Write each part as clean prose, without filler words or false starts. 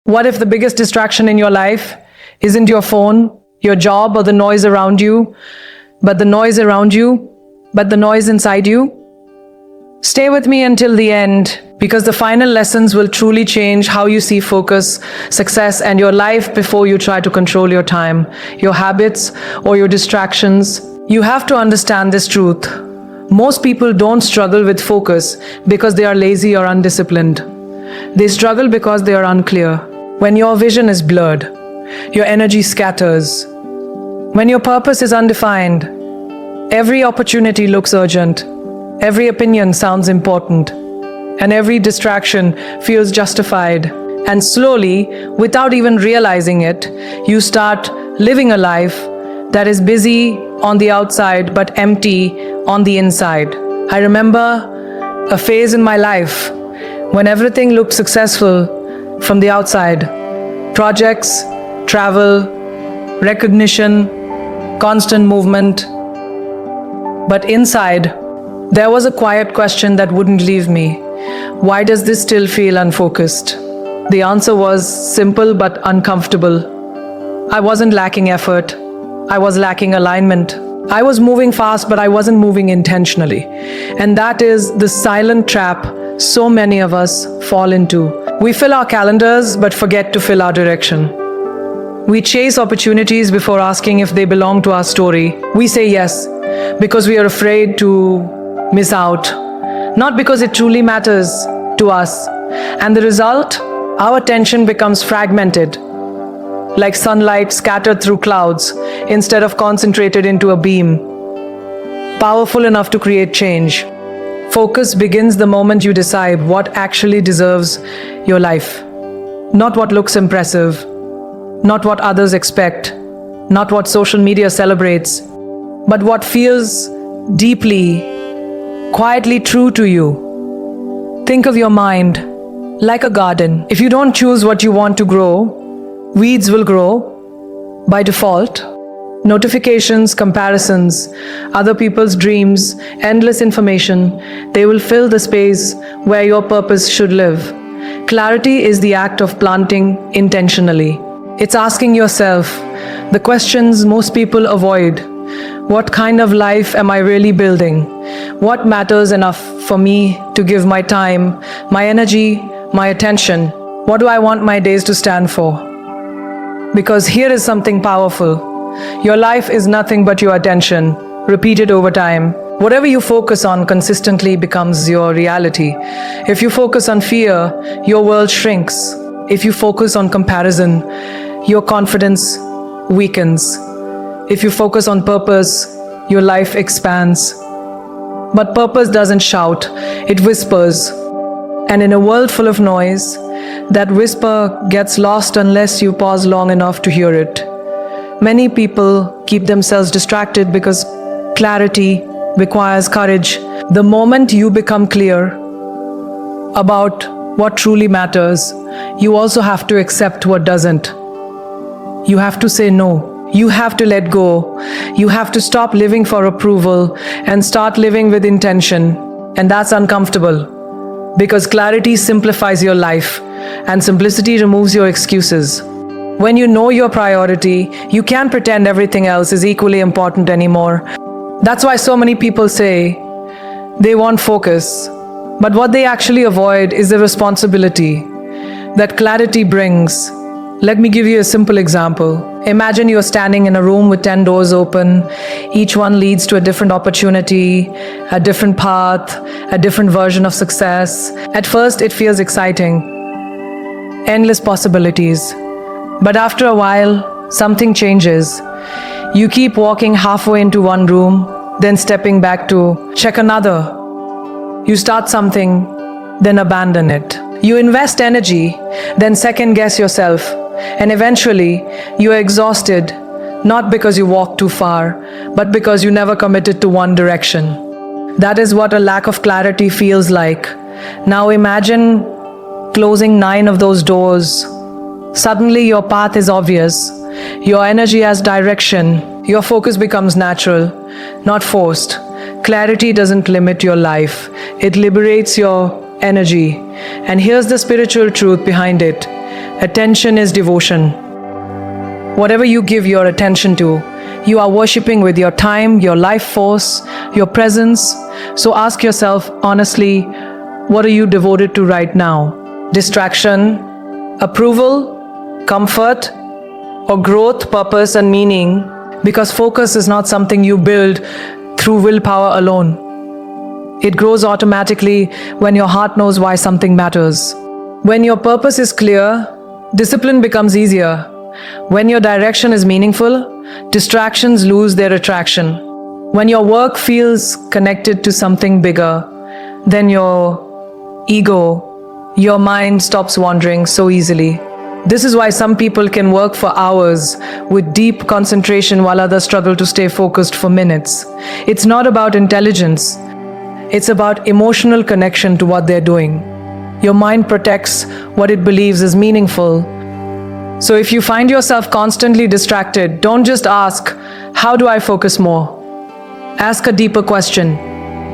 What if the biggest distraction in your life isn't your phone, your job, or the noise around you, but the noise around you, but the noise inside you? Stay with me until the end, because the final lessons will truly change how you see focus, success, and your life before you try to control your time, your habits, or your distractions. You have to understand this truth. Most people don't struggle with focus because they are lazy or undisciplined. They struggle because they are unclear. When your vision is blurred, your energy scatters. When your purpose is undefined, every opportunity looks urgent. Every opinion sounds important, and every distraction feels justified. And slowly, without even realizing it, you start living a life that is busy on the outside but empty on the inside. I remember a phase in my life when everything looked successful from the outside. Projects, travel, recognition, constant movement. But inside, there was a quiet question that wouldn't leave me. Why does this still feel unfocused? The answer was simple but uncomfortable. I wasn't lacking effort. I was lacking alignment. I was moving fast, but I wasn't moving intentionally. And that is the silent trap so many of us fall into. We fill our calendars, but forget to fill our direction. We chase opportunities before asking if they belong to our story. We say yes because we are afraid to miss out, not because it truly matters to us. And the result? Our attention becomes fragmented, like sunlight scattered through clouds instead of concentrated into a beam, powerful enough to create change. Focus begins the moment you decide what actually deserves your life, not what looks impressive, not what others expect, not what social media celebrates, but what feels deeply, quietly true to you. Think of your mind like a garden. If you don't choose what you want to grow, weeds will grow by default. Notifications, comparisons, other people's dreams, endless information, they will fill the space where your purpose should live. Clarity is the act of planting intentionally. It's asking yourself the questions most people avoid. What kind of life am I really building? What matters enough for me to give my time, my energy, my attention? What do I want my days to stand for? Because here is something powerful. Your life is nothing but your attention, repeated over time. Whatever you focus on consistently becomes your reality. If you focus on fear, your world shrinks. If you focus on comparison, your confidence weakens. If you focus on purpose, your life expands. But purpose doesn't shout, it whispers. And in a world full of noise, that whisper gets lost unless you pause long enough to hear it. Many people keep themselves distracted because clarity requires courage. The moment you become clear about what truly matters, you also have to accept what doesn't. You have to say no. You have to let go. You have to stop living for approval and start living with intention. And that's uncomfortable because clarity simplifies your life and simplicity removes your excuses. When you know your priority, you can't pretend everything else is equally important anymore. That's why so many people say they want focus, but what they actually avoid is the responsibility that clarity brings. Let me give you a simple example. Imagine you're standing in a room with 10 doors open. Each one leads to a different opportunity, a different path, a different version of success. At first, it feels exciting. Endless possibilities. But after a while, something changes. You keep walking halfway into one room, then stepping back to check another. You start something, then abandon it. You invest energy, then second guess yourself. And eventually, you are exhausted, not because you walked too far, but because you never committed to one direction. That is what a lack of clarity feels like. Now imagine closing 9 of those doors. Suddenly your path is obvious. Your energy has direction. Your focus becomes natural, not forced. Clarity doesn't limit your life. It liberates your energy. And here's the spiritual truth behind it. Attention is devotion. Whatever you give your attention to, you are worshipping with your time, your life force, your presence. So ask yourself honestly, what are you devoted to right now? Distraction, approval, comfort, or growth, purpose, and meaning? Because focus is not something you build through willpower alone. It grows automatically when your heart knows why something matters. When your purpose is clear, discipline becomes easier. When your direction is meaningful, distractions lose their attraction. When your work feels connected to something bigger than your ego, your mind stops wandering so easily. This is why some people can work for hours with deep concentration while others struggle to stay focused for minutes. It's not about intelligence. It's about emotional connection to what they're doing. Your mind protects what it believes is meaningful. So if you find yourself constantly distracted, don't just ask, how do I focus more? Ask a deeper question.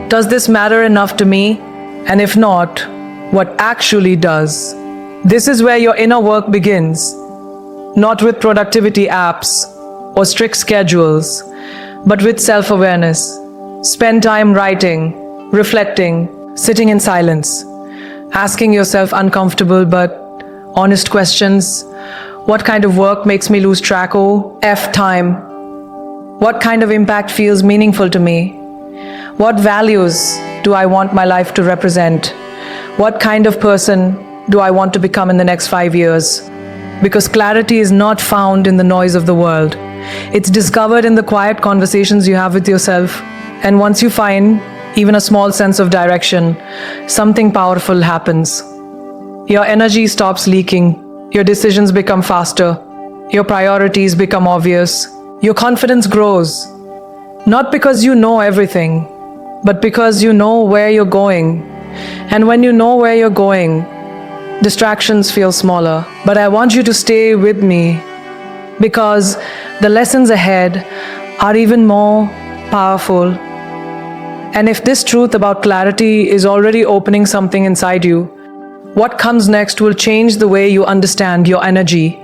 Does this matter enough to me? And if not, what actually does? This is where your inner work begins. Not with productivity apps or strict schedules, but with self-awareness. Spend time writing, reflecting, sitting in silence, asking yourself uncomfortable but honest questions. What kind of work makes me lose track of time? What kind of impact feels meaningful to me? What values do I want my life to represent? What kind of person do I want to become in the next 5 years? Because clarity is not found in the noise of the world. It's discovered in the quiet conversations you have with yourself. And once you find even a small sense of direction, something powerful happens. Your energy stops leaking. Your decisions become faster. Your priorities become obvious. Your confidence grows. Not because you know everything, but because you know where you're going. And when you know where you're going, distractions feel smaller. But I want you to stay with me because the lessons ahead are even more powerful. And if this truth about clarity is already opening something inside you, what comes next will change the way you understand your energy,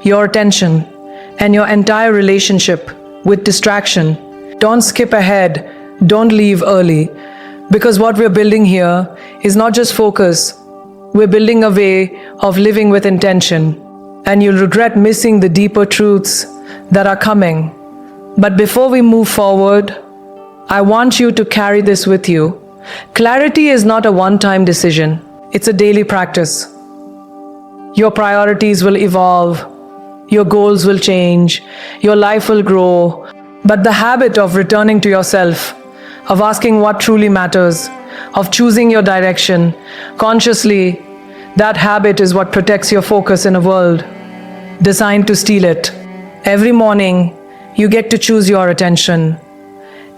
your attention, and your entire relationship with distraction. Don't skip ahead. Don't leave early. Because what we're building here is not just focus. We're building a way of living with intention. And you'll regret missing the deeper truths that are coming. But before we move forward, I want you to carry this with you. Clarity is not a one-time decision. It's a daily practice. Your priorities will evolve. Your goals will change. Your life will grow. But the habit of returning to yourself, of asking what truly matters, of choosing your direction consciously, that habit is what protects your focus in a world designed to steal it. Every morning, you get to choose your attention.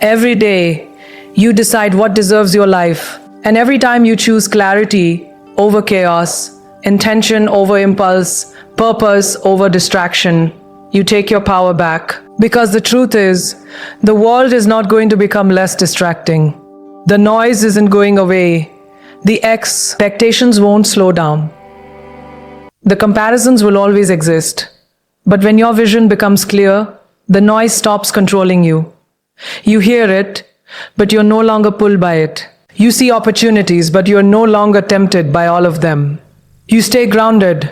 Every day, you decide what deserves your life. And every time you choose clarity over chaos, intention over impulse, purpose over distraction, you take your power back. Because the truth is, the world is not going to become less distracting. The noise isn't going away. The expectations won't slow down. The comparisons will always exist. But when your vision becomes clear, the noise stops controlling you. You hear it, but you're no longer pulled by it. You see opportunities, but you're no longer tempted by all of them. You stay grounded,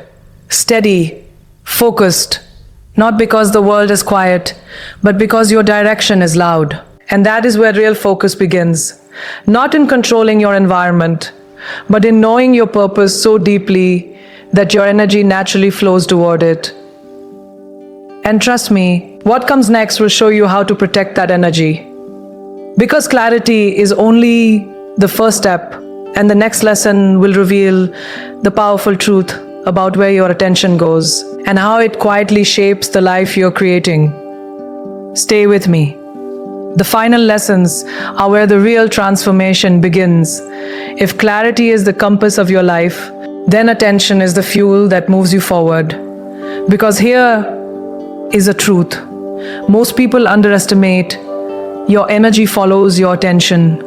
steady, focused, not because the world is quiet, but because your direction is loud. And that is where real focus begins. Not in controlling your environment, but in knowing your purpose so deeply that your energy naturally flows toward it. And trust me, what comes next will show you how to protect that energy. Because clarity is only the first step, and the next lesson will reveal the powerful truth about where your attention goes and how it quietly shapes the life you're creating. Stay with me. The final lessons are where the real transformation begins. If clarity is the compass of your life, then attention is the fuel that moves you forward. Because here is a truth. Most people underestimate your energy follows your attention.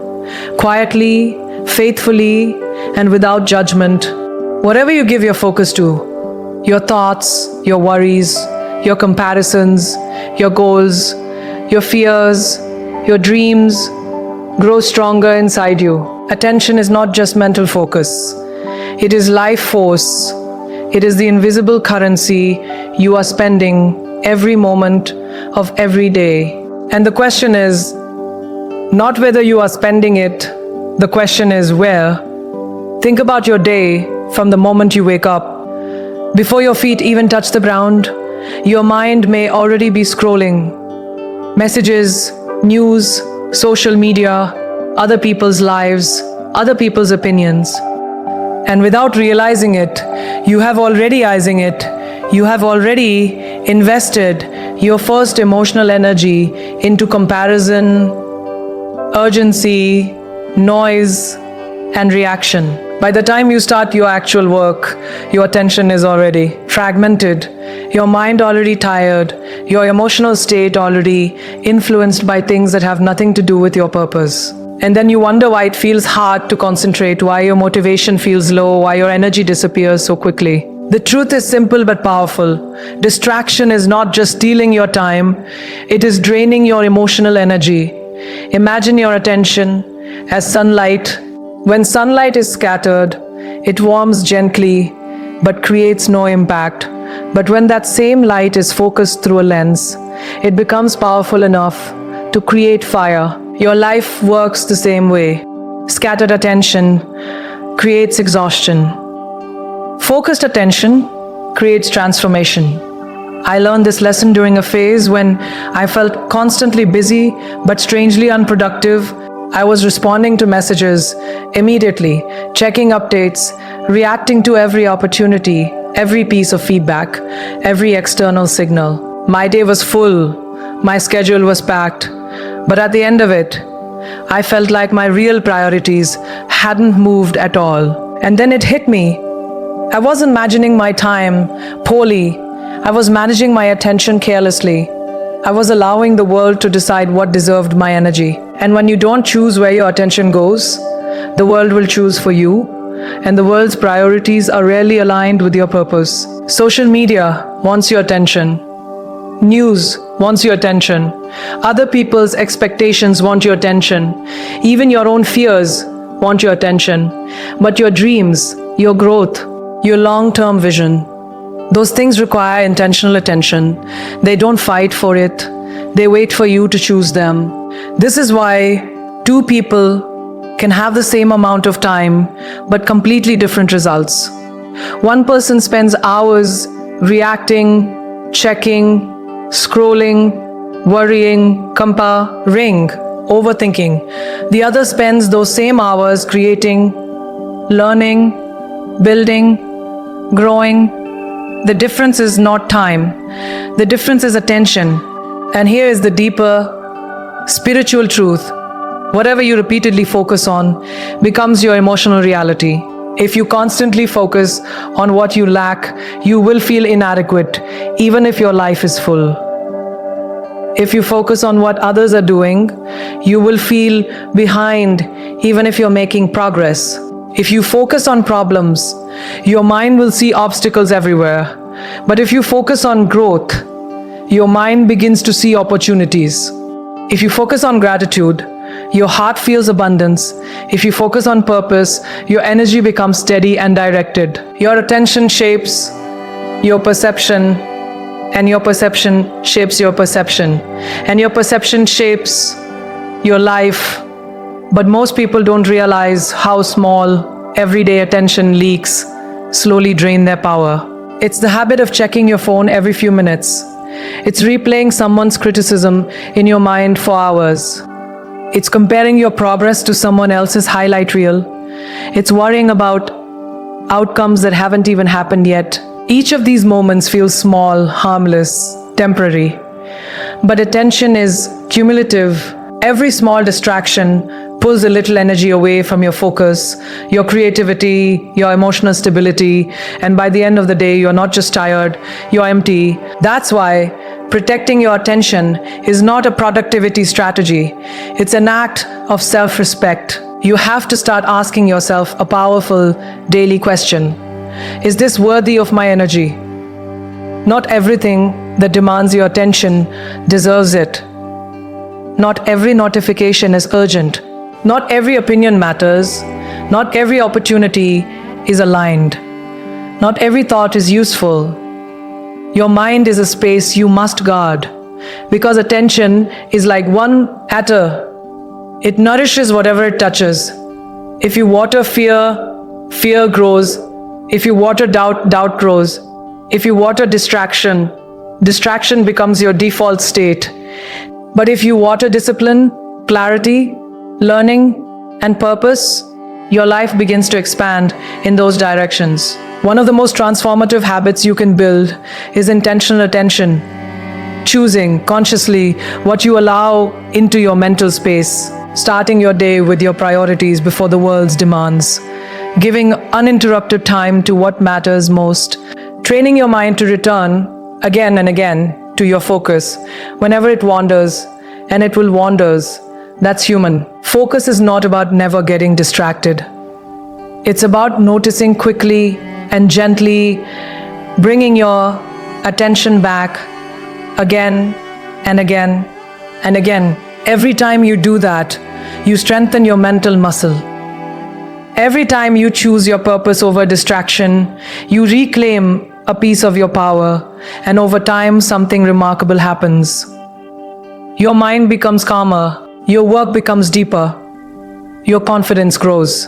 Quietly, faithfully, and without judgment. Whatever you give your focus to, Your thoughts, your worries, your comparisons, your goals, your fears, your dreams grow stronger inside you. Attention is not just mental focus. It is life force. It is the invisible currency you are spending every moment of every day. And the question is not whether you are spending it, the question is where. Think about your day from the moment you wake up. Before your feet even touch the ground, your mind may already be scrolling. Messages, news, social media, other people's lives, other people's opinions. And without realizing it, you have already invested your first emotional energy into comparison, urgency, noise, and reaction. By the time you start your actual work, your attention is already fragmented, your mind already tired, your emotional state already influenced by things that have nothing to do with your purpose. And then you wonder why it feels hard to concentrate, why your motivation feels low, why your energy disappears so quickly. The truth is simple but powerful. Distraction is not just stealing your time, it is draining your emotional energy. Imagine your attention as sunlight. When sunlight is scattered, it warms gently but creates no impact. But when that same light is focused through a lens, it becomes powerful enough to create fire. Your life works the same way. Scattered attention creates exhaustion. Focused attention creates transformation. I learned this lesson during a phase when I felt constantly busy but strangely unproductive. I was responding to messages immediately, checking updates, reacting to every opportunity, every piece of feedback, every external signal. My day was full, my schedule was packed, but at the end of it, I felt like my real priorities hadn't moved at all. And then it hit me. I wasn't managing my time poorly. I was managing my attention carelessly. I was allowing the world to decide what deserved my energy. And when you don't choose where your attention goes, the world will choose for you, and the world's priorities are rarely aligned with your purpose. Social media wants your attention. News wants your attention. Other people's expectations want your attention. Even your own fears want your attention. But your dreams, your growth, your long-term vision, those things require intentional attention. They don't fight for it. They wait for you to choose them. This is why two people can have the same amount of time, but completely different results. One person spends hours reacting, checking, scrolling, worrying, comparing, overthinking. The other spends those same hours creating, learning, building, growing. The difference is not time. The difference is attention. And here is the deeper spiritual truth. Whatever you repeatedly focus on becomes your emotional reality. If you constantly focus on what you lack, you will feel inadequate, even if your life is full. If you focus on what others are doing, you will feel behind, even if you're making progress. If you focus on problems, your mind will see obstacles everywhere. But if you focus on growth, your mind begins to see opportunities. If you focus on gratitude, your heart feels abundance. If you focus on purpose, your energy becomes steady and directed. Your attention shapes your perception, and your perception shapes your perception, and your perception shapes your life. But most people don't realize how small everyday attention leaks slowly drain their power. It's the habit of checking your phone every few minutes. It's replaying someone's criticism in your mind for hours. It's comparing your progress to someone else's highlight reel. It's worrying about outcomes that haven't even happened yet. Each of these moments feels small, harmless, temporary. But attention is cumulative. Every small distraction pulls a little energy away from your focus, your creativity, your emotional stability, and by the end of the day, you're not just tired, you're empty. That's why protecting your attention is not a productivity strategy. It's an act of self-respect. You have to start asking yourself a powerful daily question. Is this worthy of my energy? Not everything that demands your attention deserves it. Not every notification is urgent. Not every opinion matters. Not every opportunity is aligned. Not every thought is useful. Your mind is a space you must guard, because attention is like one attar. It nourishes whatever it touches. If you water fear, fear grows. If you water doubt, doubt grows. If you water distraction, distraction becomes your default state. But if you water discipline, clarity, learning, and purpose, your life begins to expand in those directions. One of the most transformative habits you can build is intentional attention. Choosing consciously what you allow into your mental space. Starting your day with your priorities before the world's demands. Giving uninterrupted time to what matters most. Training your mind to return again and again to your focus whenever it wanders, and it will wanders. That's human. Focus is not about never getting distracted. It's about noticing quickly and gently, bringing your attention back again and again and again. Every time you do that, you strengthen your mental muscle. Every time you choose your purpose over distraction, you reclaim a piece of your power, and over time, something remarkable happens. Your mind becomes calmer, your work becomes deeper, your confidence grows,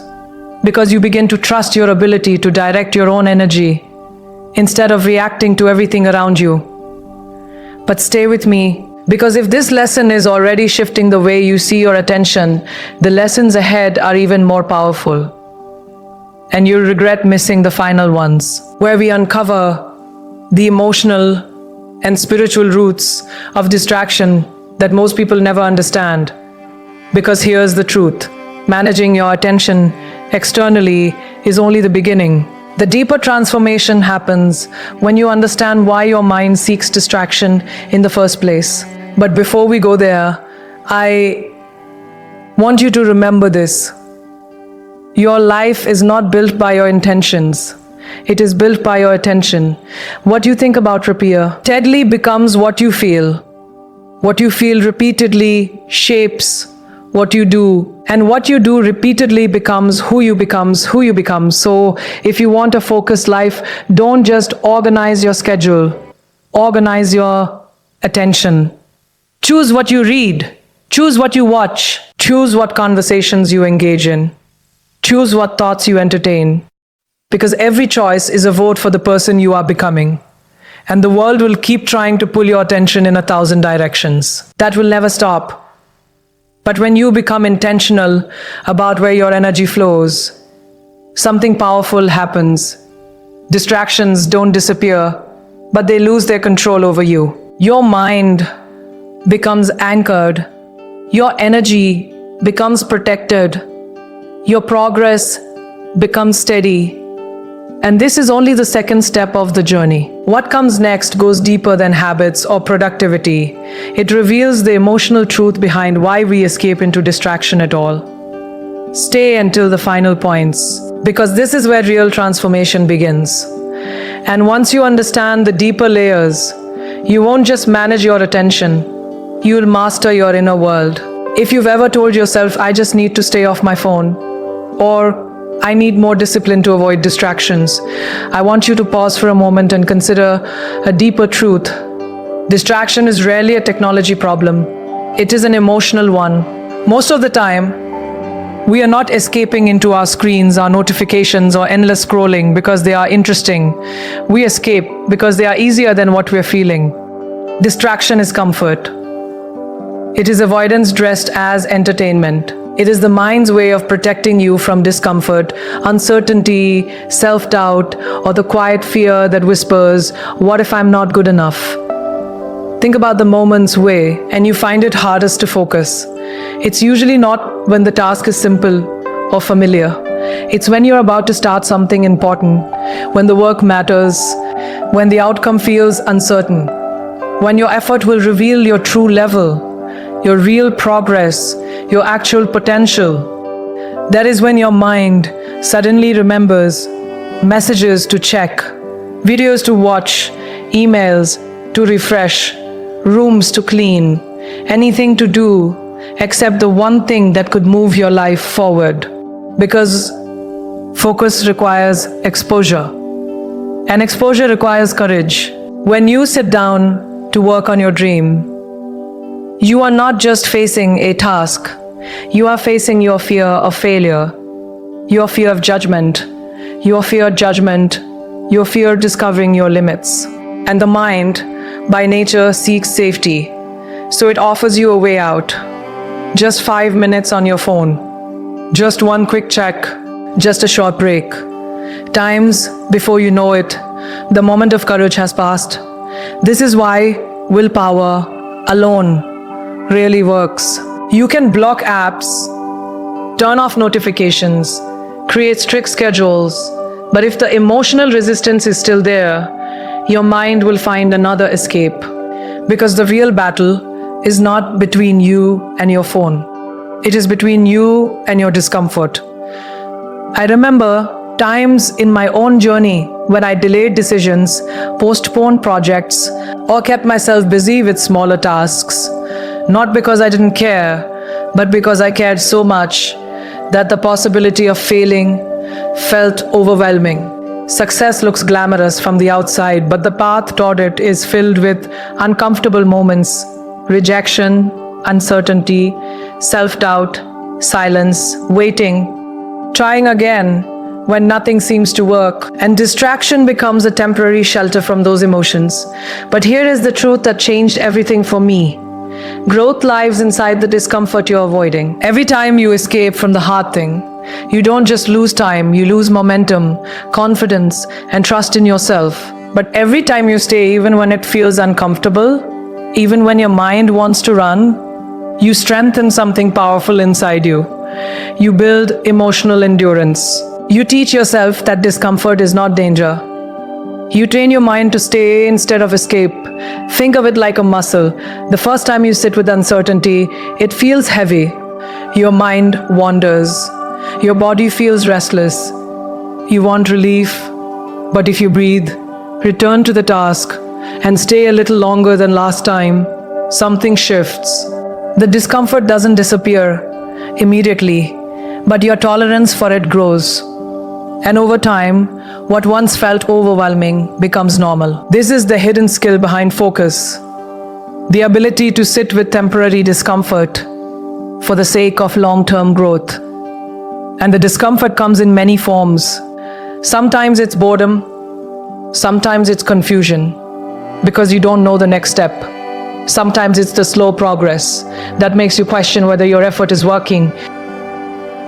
because you begin to trust your ability to direct your own energy instead of reacting to everything around you. But stay with me, because if this lesson is already shifting the way you see your attention, the lessons ahead are even more powerful. And you'll regret missing the final ones, where we uncover the emotional and spiritual roots of distraction that most people never understand. Because here's the truth: managing your attention externally is only the beginning. The deeper transformation happens when you understand why your mind seeks distraction in the first place. But before we go there, I want you to remember this. Your life is not built by your intentions. It is built by your attention. What you think about repeatedly becomes what you feel. What you feel repeatedly shapes what you do, and what you do repeatedly becomes who you become. So if you want a focused life, don't just organize your schedule. Organize your attention. Choose what you read. Choose what you watch. Choose what conversations you engage in. Choose what thoughts you entertain. Because every choice is a vote for the person you are becoming. And the world will keep trying to pull your attention in 1,000 directions. That will never stop. But when you become intentional about where your energy flows, something powerful happens. Distractions don't disappear, but they lose their control over you. Your mind becomes anchored. Your energy becomes protected. Your progress becomes steady. And this is only the second step of the journey. What comes next goes deeper than habits or productivity. It reveals the emotional truth behind why we escape into distraction at all. Stay until the final points, because this is where real transformation begins. And once you understand the deeper layers, you won't just manage your attention, you'll master your inner world. If you've ever told yourself, I just need to stay off my phone, or I need more discipline to avoid distractions, I want you to pause for a moment and consider a deeper truth. Distraction is rarely a technology problem. It is an emotional one. Most of the time, we are not escaping into our screens, our notifications, or endless scrolling because they are interesting. We escape because they are easier than what we are feeling. Distraction is comfort. It is avoidance dressed as entertainment. It is the mind's way of protecting you from discomfort, uncertainty, self-doubt, or the quiet fear that whispers, what if I'm not good enough? Think about the moments where, and you find it hardest to focus. It's usually not when the task is simple or familiar. It's when you're about to start something important, when the work matters, when the outcome feels uncertain, when your effort will reveal your true level, your real progress, your actual potential. That is when your mind suddenly remembers messages to check, videos to watch, emails to refresh, rooms to clean, anything to do except the one thing that could move your life forward. Because focus requires exposure, and exposure requires courage. When you sit down to work on your dream, you are not just facing a task, you are facing your fear of failure, your fear of judgment, your fear of judgment, your fear of discovering your limits. And the mind, by nature, seeks safety, so it offers you a way out. Just 5 minutes on your phone, just one quick check, just a short break. Times before you know it, the moment of courage has passed. This is why willpower alone really works. You can block apps, turn off notifications, create strict schedules, but if the emotional resistance is still there, your mind will find another escape. Because the real battle is not between you and your phone. It is between you and your discomfort. I remember times in my own journey when I delayed decisions, postponed projects, or kept myself busy with smaller tasks. Not because I didn't care, but because I cared so much that the possibility of failing felt overwhelming. Success looks glamorous from the outside, but the path toward it is filled with uncomfortable moments, rejection, uncertainty, self-doubt, silence, waiting, trying again when nothing seems to work, and distraction becomes a temporary shelter from those emotions. But here is the truth that changed everything for me. Growth lies inside the discomfort you're avoiding. Every time you escape from the hard thing, you don't just lose time, you lose momentum, confidence, and trust in yourself. But every time you stay, even when it feels uncomfortable, even when your mind wants to run, you strengthen something powerful inside you. You build emotional endurance. You teach yourself that discomfort is not danger. You train your mind to stay instead of escape. Think of it like a muscle. The first time you sit with uncertainty, it feels heavy. Your mind wanders. Your body feels restless. You want relief, but if you breathe, return to the task, and stay a little longer than last time, something shifts. The discomfort doesn't disappear immediately, but your tolerance for it grows. And over time, what once felt overwhelming becomes normal. This is the hidden skill behind focus, the ability to sit with temporary discomfort for the sake of long-term growth. And the discomfort comes in many forms. Sometimes it's boredom, sometimes it's confusion, because you don't know the next step. Sometimes it's the slow progress that makes you question whether your effort is working.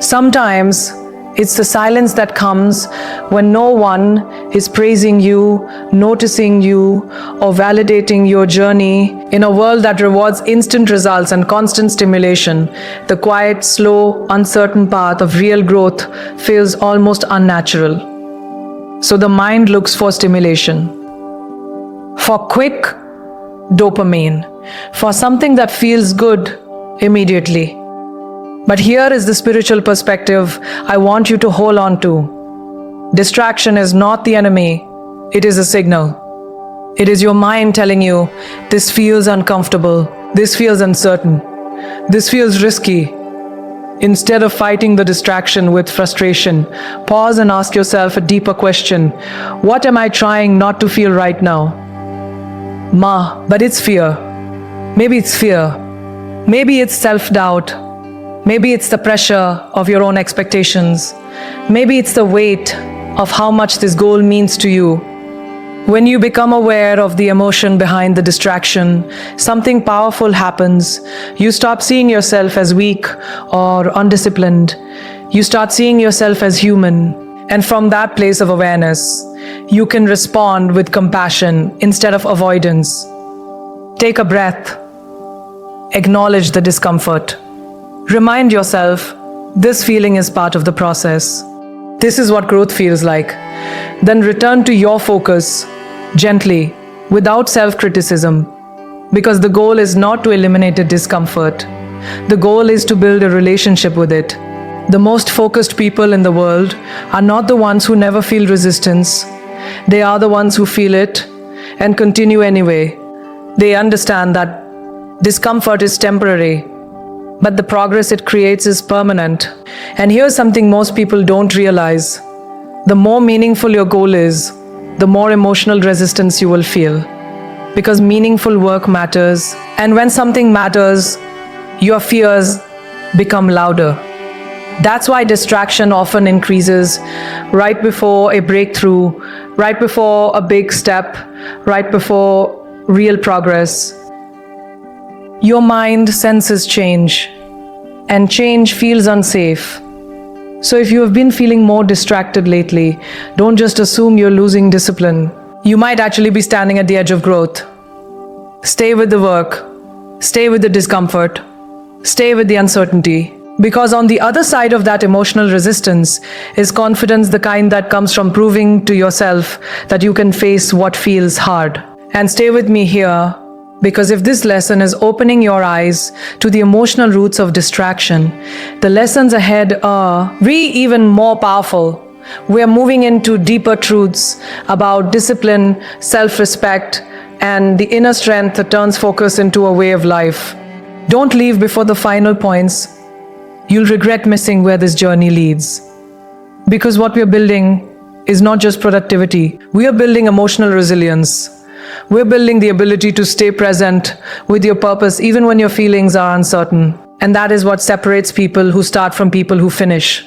Sometimes it's the silence that comes when no one is praising you, noticing you, or validating your journey. In a world that rewards instant results and constant stimulation, the quiet, slow, uncertain path of real growth feels almost unnatural. So the mind looks for stimulation, for quick dopamine, for something that feels good immediately. But here is the spiritual perspective I want you to hold on to. Distraction is not the enemy, it is a signal. It is your mind telling you, this feels uncomfortable, this feels uncertain, this feels risky. Instead of fighting the distraction with frustration, pause and ask yourself a deeper question. What am I trying not to feel right now? But it's fear. Maybe it's fear. Maybe it's self-doubt. Maybe it's the pressure of your own expectations. Maybe it's the weight of how much this goal means to you. When you become aware of the emotion behind the distraction, something powerful happens. You stop seeing yourself as weak or undisciplined. You start seeing yourself as human. And from that place of awareness, you can respond with compassion instead of avoidance. Take a breath. Acknowledge the discomfort. Remind yourself, this feeling is part of the process. This is what growth feels like. Then return to your focus, gently, without self-criticism, because the goal is not to eliminate the discomfort. The goal is to build a relationship with it. The most focused people in the world are not the ones who never feel resistance. They are the ones who feel it, and continue anyway. They understand that discomfort is temporary, but the progress it creates is permanent. And here's something most people don't realize. The more meaningful your goal is, the more emotional resistance you will feel. Because meaningful work matters, and when something matters, your fears become louder. That's why distraction often increases right before a breakthrough, right before a big step, right before real progress. Your mind senses change, and change feels unsafe. So if you have been feeling more distracted lately, don't just assume you're losing discipline. You might actually be standing at the edge of growth. Stay with the work, stay with the discomfort, stay with the uncertainty. Because on the other side of that emotional resistance is confidence, the kind that comes from proving to yourself that you can face what feels hard. And stay with me here, because if this lesson is opening your eyes to the emotional roots of distraction, the lessons ahead are even more powerful. We are moving into deeper truths about discipline, self-respect, and the inner strength that turns focus into a way of life. Don't leave before the final points. You'll regret missing where this journey leads. Because what we're building is not just productivity. We are building emotional resilience. We're building the ability to stay present with your purpose even when your feelings are uncertain. And that is what separates people who start from people who finish.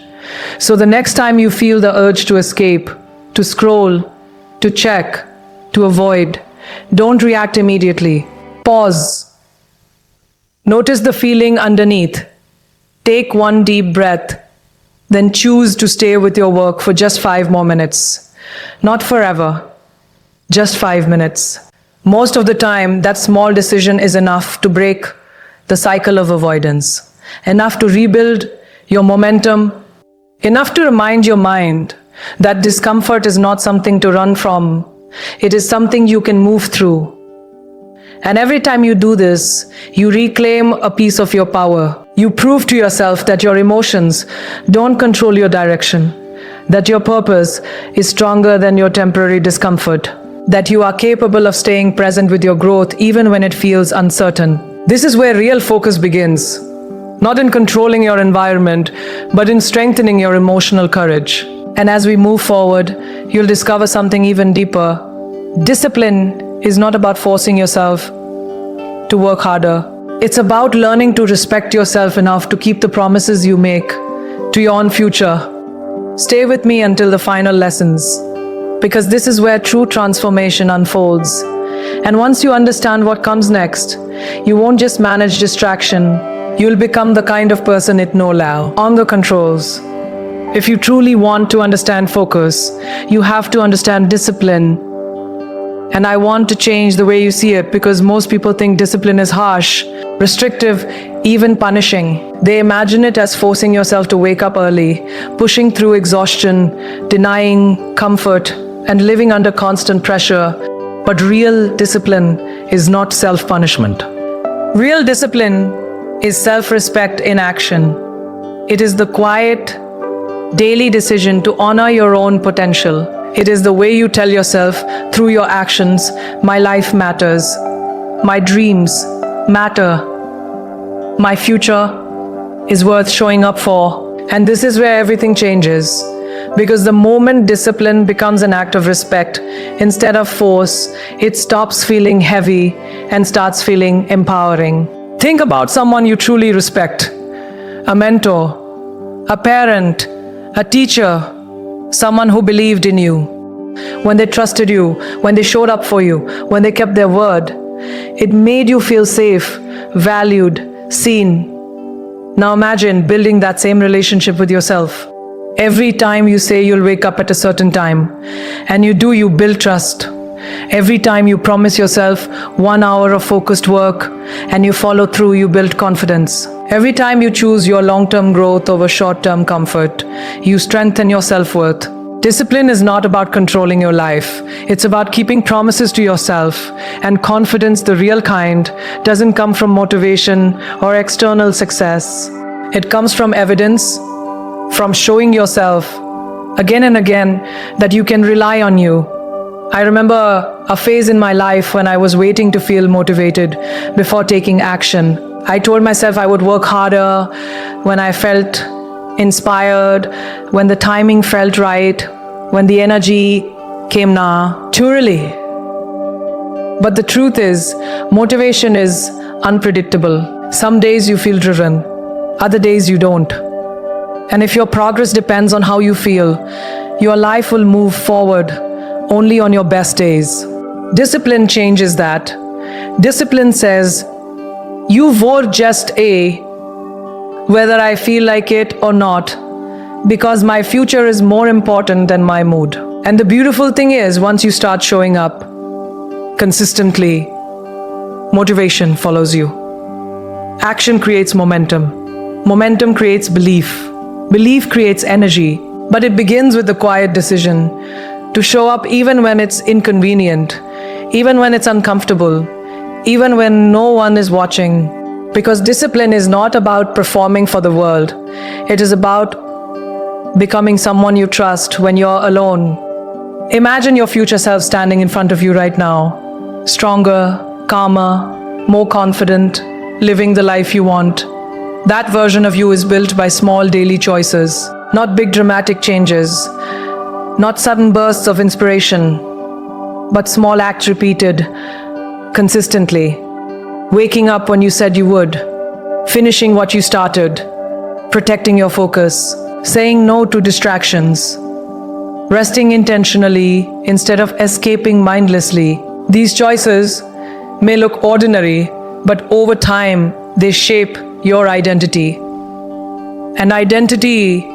So the next time you feel the urge to escape, to scroll, to check, to avoid, don't react immediately. Pause. Notice the feeling underneath. Take one deep breath. Then choose to stay with your work for just 5 more minutes. Not forever. Just 5 minutes. Most of the time, that small decision is enough to break the cycle of avoidance, enough to rebuild your momentum, enough to remind your mind that discomfort is not something to run from. It is something you can move through. And every time you do this, you reclaim a piece of your power. You prove to yourself that your emotions don't control your direction, that your purpose is stronger than your temporary discomfort, that you are capable of staying present with your growth even when it feels uncertain. This is where real focus begins, not in controlling your environment, but in strengthening your emotional courage. And as we move forward, you'll discover something even deeper. Discipline is not about forcing yourself to work harder. It's about learning to respect yourself enough to keep the promises you make to your own future. Stay with me until the final lessons, because this is where true transformation unfolds. And once you understand what comes next, you won't just manage distraction, you'll become the kind of person it no allow on the controls. If you truly want to understand focus, you have to understand discipline. And I want to change the way you see it, because most people think discipline is harsh, restrictive, even punishing. They imagine it as forcing yourself to wake up early, pushing through exhaustion, denying comfort, and living under constant pressure. But real discipline is not self-punishment. Real discipline is self-respect in action. It is the quiet, daily decision to honor your own potential. It is the way you tell yourself through your actions, my life matters, my dreams matter, my future is worth showing up for. And this is where everything changes. Because the moment discipline becomes an act of respect instead of force, it stops feeling heavy and starts feeling empowering. Think about someone you truly respect, a mentor, a parent, a teacher, someone who believed in you. When they trusted you, when they showed up for you, when they kept their word, it made you feel safe, valued, seen. Now imagine building that same relationship with yourself. Every time you say you'll wake up at a certain time, and you do, you build trust. Every time you promise yourself 1 hour of focused work and you follow through, you build confidence. Every time you choose your long-term growth over short-term comfort, you strengthen your self-worth. Discipline is not about controlling your life. It's about keeping promises to yourself. And confidence, the real kind, doesn't come from motivation or external success. It comes from evidence, from showing yourself again and again that you can rely on you, I remember a phase in my life when I was waiting to feel motivated before taking action. I told myself I would work harder when I felt inspired, when the timing felt right, when the energy came naturally. But the truth is, motivation is unpredictable. Some days you feel driven, other days you don't. And if your progress depends on how you feel, your life will move forward only on your best days. Discipline changes that. Discipline says, you vote just A, whether I feel like it or not, because my future is more important than my mood. And the beautiful thing is, once you start showing up consistently, motivation follows you. Action creates momentum. Momentum creates belief. Belief creates energy. But it begins with the quiet decision to show up even when it's inconvenient, even when it's uncomfortable, even when no one is watching. Because discipline is not about performing for the world. It is about becoming someone you trust when you're alone. Imagine your future self standing in front of you right now, stronger, calmer, more confident, living the life you want. That version of you is built by small daily choices, not big dramatic changes, not sudden bursts of inspiration, but small acts repeated consistently. Waking up when you said you would, finishing what you started, protecting your focus, saying no to distractions, resting intentionally instead of escaping mindlessly. These choices may look ordinary, but over time they shape your identity. And identity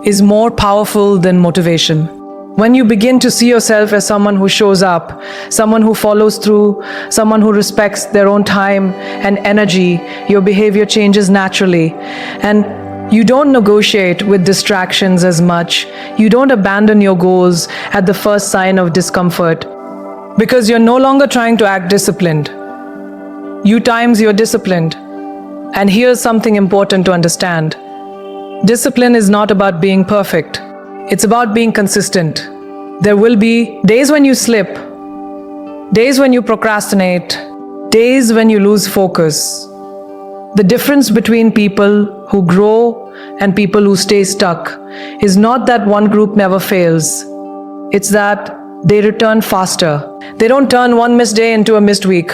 is more powerful than motivation. When you begin to see yourself as someone who shows up, someone who follows through, someone who respects their own time and energy, your behavior changes naturally. And you don't negotiate with distractions as much. You don't abandon your goals at the first sign of discomfort, because you're no longer trying to act disciplined. You times you're disciplined. And here's something important to understand. Discipline is not about being perfect. It's about being consistent. There will be days when you slip, days when you procrastinate, days when you lose focus. The difference between people who grow and people who stay stuck is not that one group never fails. It's that they return faster. They don't turn one missed day into a missed week.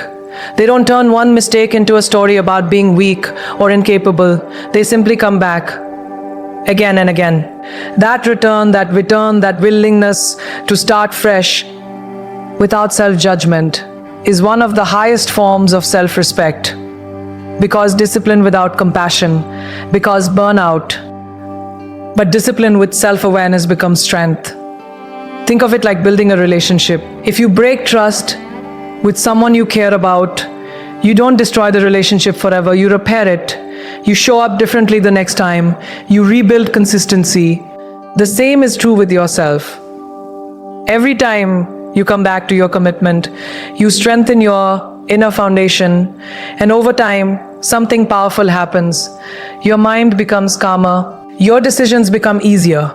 They don't turn one mistake into a story about being weak or incapable. They simply come back again and again. That return, that willingness to start fresh without self-judgment is one of the highest forms of self-respect. Because discipline without compassion becomes burnout, but discipline with self-awareness becomes strength. Think of it like building a relationship. If you break trust with someone you care about, you don't destroy the relationship forever, you repair it. You show up differently the next time. You rebuild consistency. The same is true with yourself. Every time you come back to your commitment, you strengthen your inner foundation, and over time, something powerful happens. Your mind becomes calmer. Your decisions become easier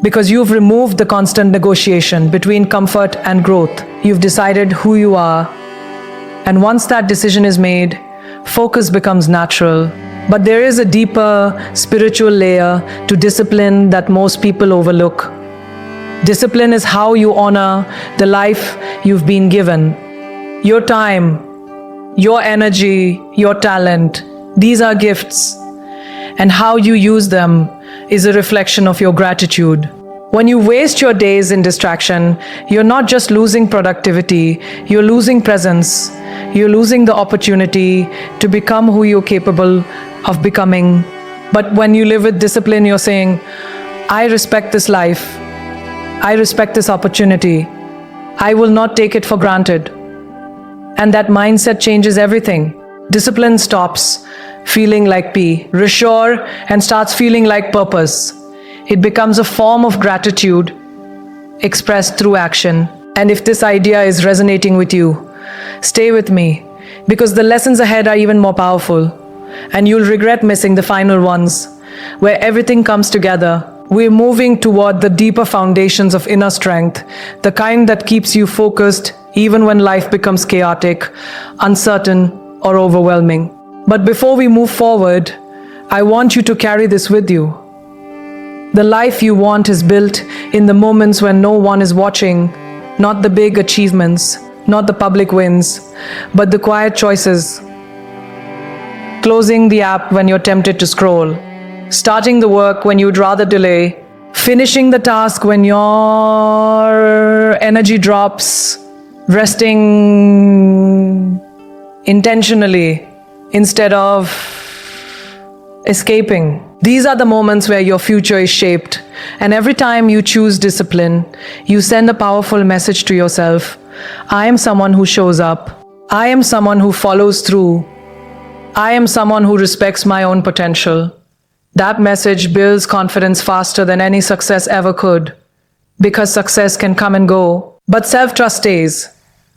because you've removed the constant negotiation between comfort and growth. You've decided who you are. And once that decision is made, focus becomes natural. But there is a deeper spiritual layer to discipline that most people overlook. Discipline is how you honor the life you've been given. Your time, your energy, your talent, these are gifts. And how you use them is a reflection of your gratitude. When you waste your days in distraction, you're not just losing productivity, you're losing presence. You're losing the opportunity to become who you're capable of becoming. But when you live with discipline, you're saying, I respect this life. I respect this opportunity. I will not take it for granted. And that mindset changes everything. Discipline stops feeling like reassure and starts feeling like purpose. It becomes a form of gratitude expressed through action. And if this idea is resonating with you, stay with me, because the lessons ahead are even more powerful. And you'll regret missing the final ones, where everything comes together. We're moving toward the deeper foundations of inner strength, the kind that keeps you focused even when life becomes chaotic, uncertain, or overwhelming. But before we move forward, I want you to carry this with you. The life you want is built in the moments when no one is watching, not the big achievements, not the public wins, but the quiet choices. Closing the app when you're tempted to scroll, starting the work when you'd rather delay, finishing the task when your energy drops, resting intentionally instead of escaping. These are the moments where your future is shaped, and every time you choose discipline, you send a powerful message to yourself. I am someone who shows up. I am someone who follows through. I am someone who respects my own potential. That message builds confidence faster than any success ever could, because success can come and go, but self-trust stays.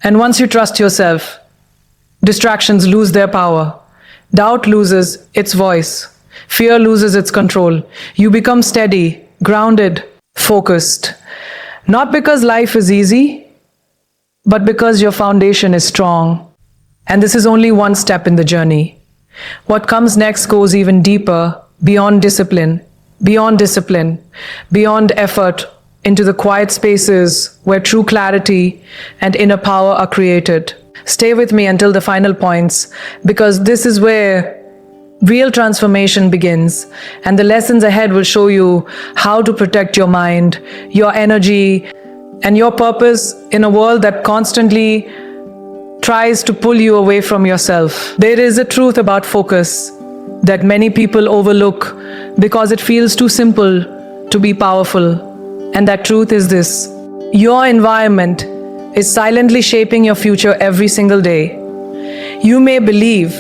And once you trust yourself, distractions lose their power. Doubt loses its voice. Fear loses its control. You become steady, grounded, focused. Not because life is easy, but because your foundation is strong. And this is only one step in the journey. What comes next goes even deeper, beyond discipline, beyond effort, into the quiet spaces where true clarity and inner power are created. Stay with me until the final points, because this is where real transformation begins, and the lessons ahead will show you how to protect your mind, your energy, and your purpose in a world that constantly tries to pull you away from yourself. There is a truth about focus that many people overlook because it feels too simple to be powerful. And that truth is this: your environment is silently shaping your future every single day. You may believe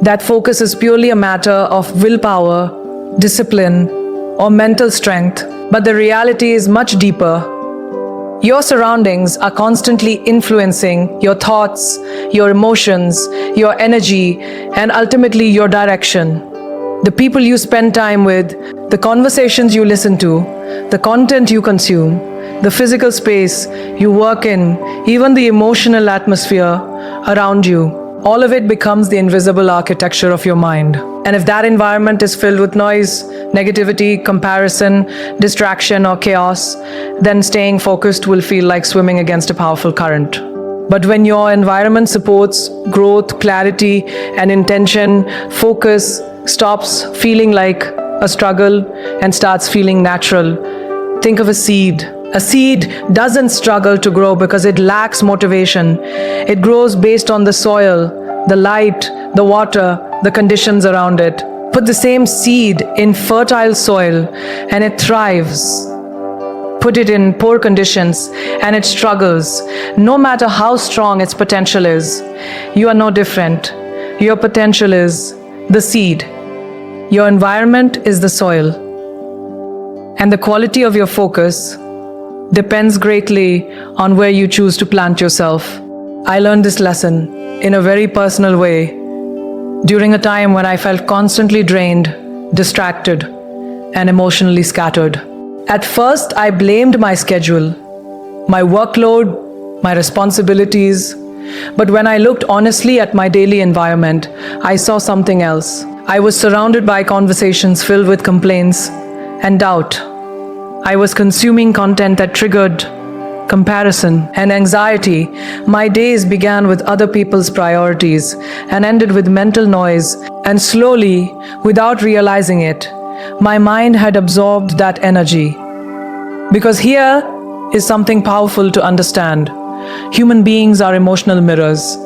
that focus is purely a matter of willpower, discipline, or mental strength, but the reality is much deeper. Your surroundings are constantly influencing your thoughts, your emotions, your energy, and ultimately your direction. The people you spend time with, the conversations you listen to, the content you consume, the physical space you work in, even the emotional atmosphere around you, all of it becomes the invisible architecture of your mind. And if that environment is filled with noise, negativity, comparison, distraction, or chaos, then staying focused will feel like swimming against a powerful current. But when your environment supports growth, clarity, and intention, focus stops feeling like a struggle and starts feeling natural. Think of a seed. A seed doesn't struggle to grow because it lacks motivation. It grows based on the soil, the light, the water, the conditions around it. Put the same seed in fertile soil and it thrives. Put it in poor conditions and it struggles, no matter how strong its potential is. You are no different. Your potential is the seed. Your environment is the soil. And the quality of your focus depends greatly on where you choose to plant yourself. I learned this lesson in a very personal way during a time when I felt constantly drained, distracted, and emotionally scattered. At first, I blamed my schedule, my workload, my responsibilities. But when I looked honestly at my daily environment, I saw something else. I was surrounded by conversations filled with complaints and doubt. I was consuming content that triggered comparison and anxiety. My days began with other people's priorities and ended with mental noise. And slowly, without realizing it, my mind had absorbed that energy. Because here is something powerful to understand. Human beings are emotional mirrors.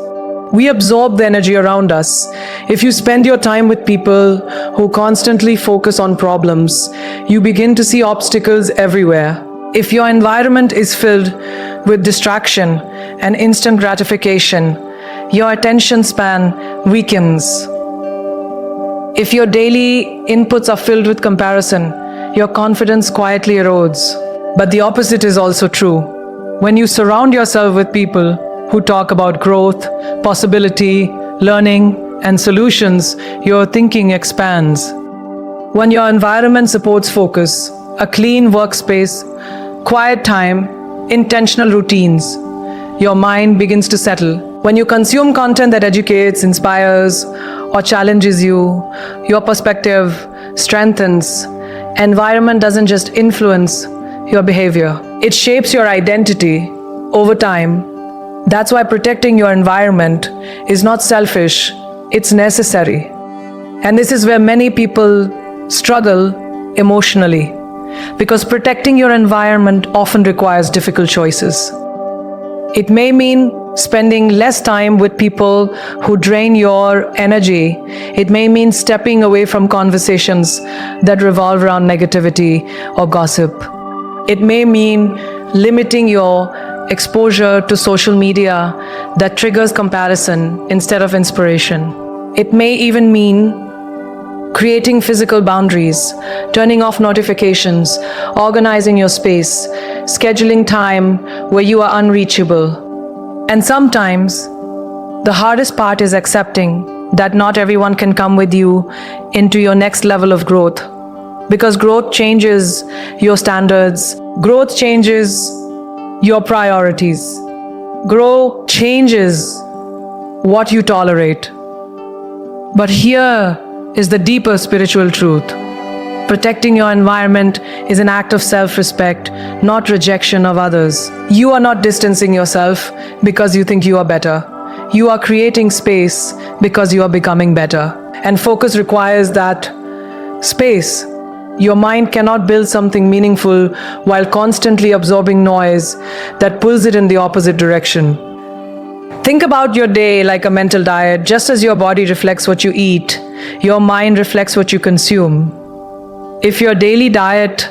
We absorb the energy around us. If you spend your time with people who constantly focus on problems, you begin to see obstacles everywhere. If your environment is filled with distraction and instant gratification, your attention span weakens. If your daily inputs are filled with comparison, your confidence quietly erodes. But the opposite is also true. When you surround yourself with people who talk about growth, possibility, learning, and solutions, your thinking expands. When your environment supports focus, a clean workspace, quiet time, intentional routines, your mind begins to settle. When you consume content that educates, inspires, or challenges you, your perspective strengthens. Environment doesn't just influence your behavior, it shapes your identity over time. That's why protecting your environment is not selfish, it's necessary. And this is where many people struggle emotionally, because protecting your environment often requires difficult choices. It may mean spending less time with people who drain your energy. It may mean stepping away from conversations that revolve around negativity or gossip. It may mean limiting your exposure to social media that triggers comparison instead of inspiration. It may even mean creating physical boundaries, turning off notifications, organizing your space, scheduling time where you are unreachable. And sometimes, the hardest part is accepting that not everyone can come with you into your next level of growth. Because growth changes your standards, growth changes your priorities, growth changes what you tolerate. But here is the deeper spiritual truth. Protecting your environment is an act of self-respect, not rejection of others. You are not distancing yourself because you think you are better. You are creating space because you are becoming better. And focus requires that space. Your mind cannot build something meaningful while constantly absorbing noise that pulls it in the opposite direction. Think about your day like a mental diet. Just as your body reflects what you eat, your mind reflects what you consume. If your daily diet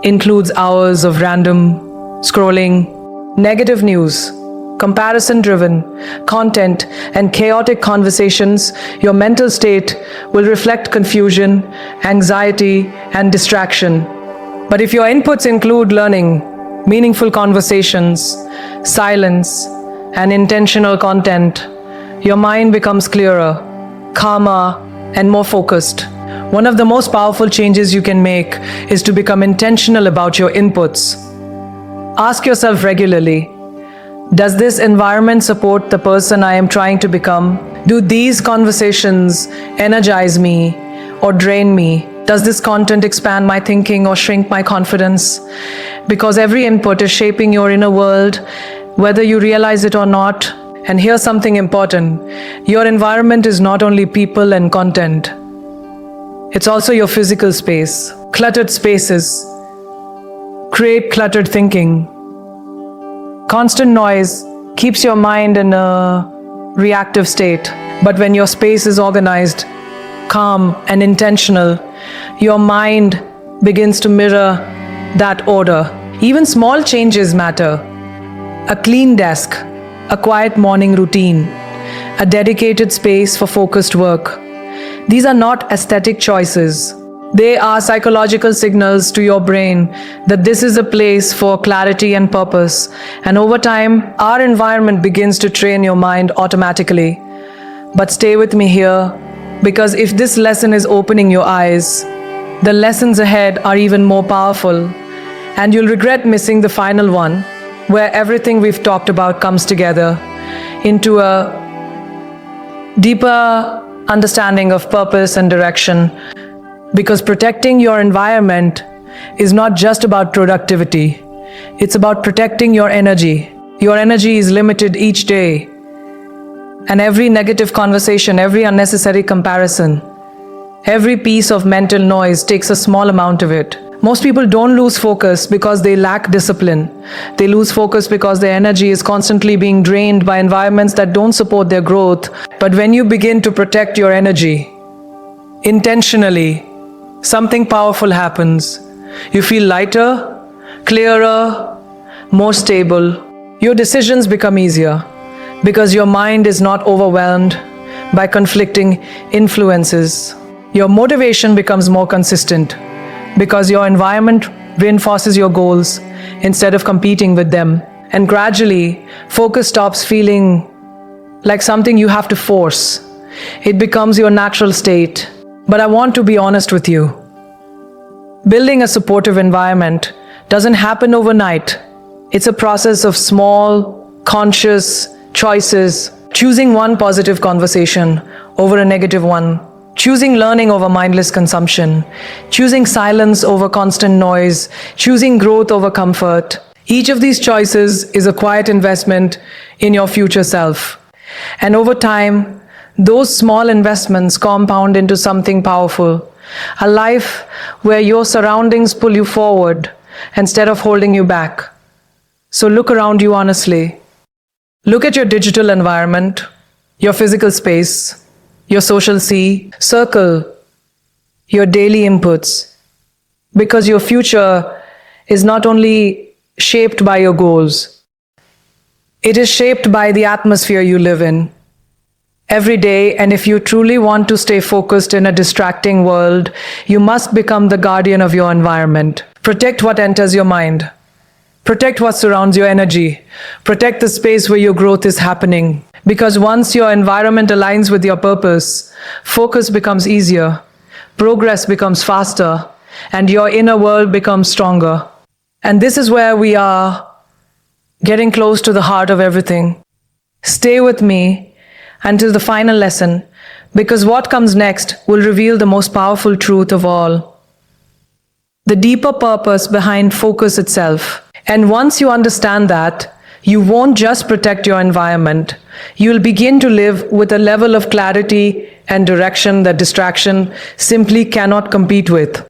includes hours of random scrolling, negative news, comparison-driven content, and chaotic conversations, your mental state will reflect confusion, anxiety, and distraction. But if your inputs include learning, meaningful conversations, silence, and intentional content, your mind becomes clearer, calmer, and more focused. One of the most powerful changes you can make is to become intentional about your inputs. Ask yourself regularly, does this environment support the person I am trying to become? Do these conversations energize me or drain me? Does this content expand my thinking or shrink my confidence? Because every input is shaping your inner world, whether you realize it or not. And here's something important. Your environment is not only people and content. It's also your physical space. Cluttered spaces create cluttered thinking. Constant noise keeps your mind in a reactive state. But when your space is organized, calm, and intentional, your mind begins to mirror that order. Even small changes matter. A clean desk, a quiet morning routine, a dedicated space for focused work. These are not aesthetic choices. They are psychological signals to your brain that this is a place for clarity and purpose. And over time, our environment begins to train your mind automatically. But stay with me here, because if this lesson is opening your eyes, the lessons ahead are even more powerful. And you'll regret missing the final one, where everything we've talked about comes together into a deeper understanding of purpose and direction. Because protecting your environment is not just about productivity. It's about protecting your energy. Your energy is limited each day. And every negative conversation, every unnecessary comparison, every piece of mental noise takes a small amount of it. Most people don't lose focus because they lack discipline. They lose focus because their energy is constantly being drained by environments that don't support their growth. But when you begin to protect your energy intentionally, something powerful happens. You feel lighter, clearer, more stable. Your decisions become easier because your mind is not overwhelmed by conflicting influences. Your motivation becomes more consistent because your environment reinforces your goals instead of competing with them. And gradually, focus stops feeling like something you have to force. It becomes your natural state. But I want to be honest with you. Building a supportive environment doesn't happen overnight. It's a process of small, conscious choices, choosing one positive conversation over a negative one, choosing learning over mindless consumption, choosing silence over constant noise, choosing growth over comfort. Each of these choices is a quiet investment in your future self. And over time, those small investments compound into something powerful, a life where your surroundings pull you forward instead of holding you back. So look around you honestly. Look at your digital environment, your physical space, your social circle, your daily inputs, because your future is not only shaped by your goals, it is shaped by the atmosphere you live in every day. And if you truly want to stay focused in a distracting world, you must become the guardian of your environment. Protect what enters your mind. Protect what surrounds your energy. Protect the space where your growth is happening. Because once your environment aligns with your purpose, focus becomes easier, progress becomes faster, and your inner world becomes stronger. And this is where we are getting close to the heart of everything. Stay with me until the final lesson, because what comes next will reveal the most powerful truth of all: the deeper purpose behind focus itself. And once you understand that, you won't just protect your environment, you'll begin to live with a level of clarity and direction that distraction simply cannot compete with.